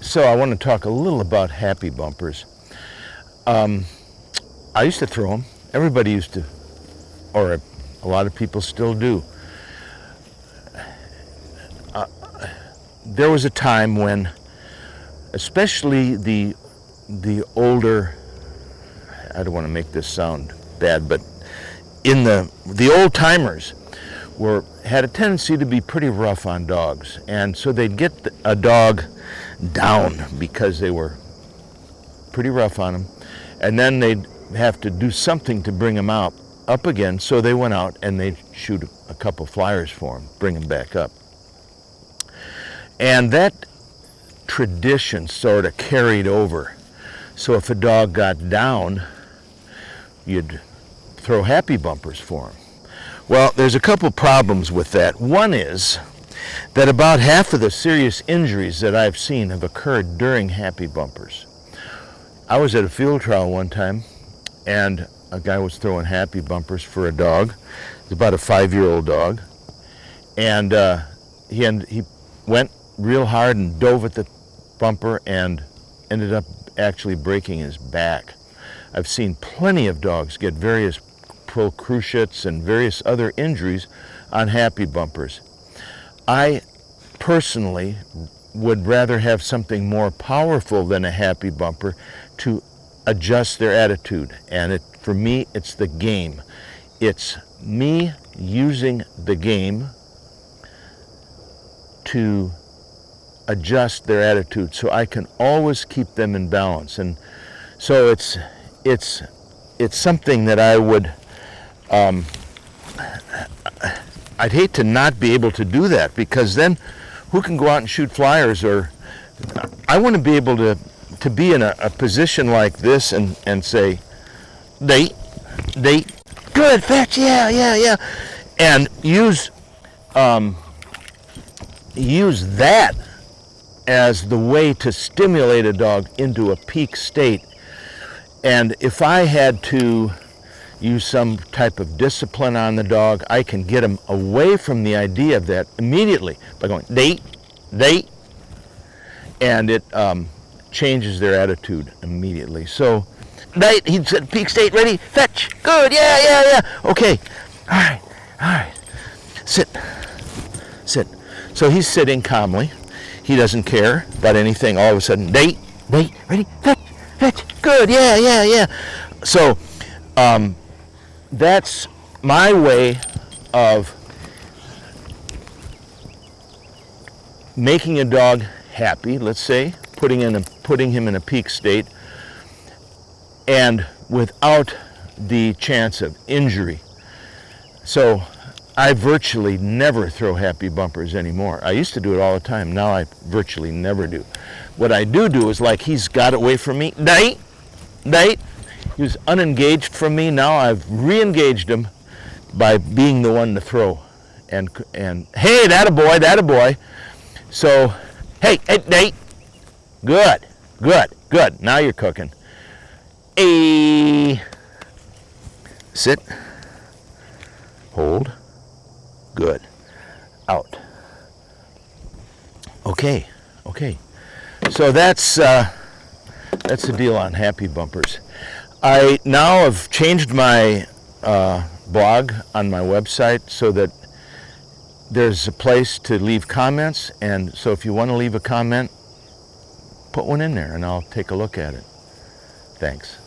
So I want to talk a little about happy bumpers. I used to throw them. Everybody used to, or a lot of people still do. There was a time when, especially the older, I don't want to make this sound bad, but in the old timers had a tendency to be pretty rough on dogs, and so they'd get a dog down because they were pretty rough on him, and then they'd have to do something to bring him up again. So they went out and they'd shoot a couple flyers for him, bring him back up. And that tradition sort of carried over. So if a dog got down, you'd throw happy bumpers for him. Well, there's a couple problems with that. One is that about half of the serious injuries that I've seen have occurred during happy bumpers. I was at a field trial one time, and a guy was throwing happy bumpers for a dog. It's about a 5-year-old dog. And he went real hard and dove at the bumper and ended up actually breaking his back. I've seen plenty of dogs get various procruciates and various other injuries on happy bumpers. I personally would rather have something more powerful than a happy bumper to adjust their attitude. And for me, it's the game. It's me using the game to adjust their attitude so I can always keep them in balance. And so it's something that I would I'd hate to not be able to do that, because then who can go out and shoot flyers? Or I want to be able to be in a position like this and say, they good, fetch, yeah, and use that as the way to stimulate a dog into a peak state. And if I had to use some type of discipline on the dog, I can get him away from the idea of that immediately by going, they, and it changes their attitude immediately. So, he said, peak state, ready, fetch, good, yeah, okay, all right, sit. So he's sitting calmly. He doesn't care about anything. All of a sudden, ready, fetch, good, yeah. So, that's my way of making a dog happy, let's say, putting him in a peak state, and without the chance of injury. So I virtually never throw happy bumpers anymore. I used to do it all the time. Now I virtually never do. What I do is, like, he's got away from me, he was unengaged from me. Now I've re-engaged him by being the one to throw. And hey, that a boy. So, hey, good. Now you're cooking. Sit, hold, good, out. Okay. So that's the deal on happy bumpers. I now have changed my blog on my website so that there's a place to leave comments, and so if you want to leave a comment, put one in there and I'll take a look at it. Thanks.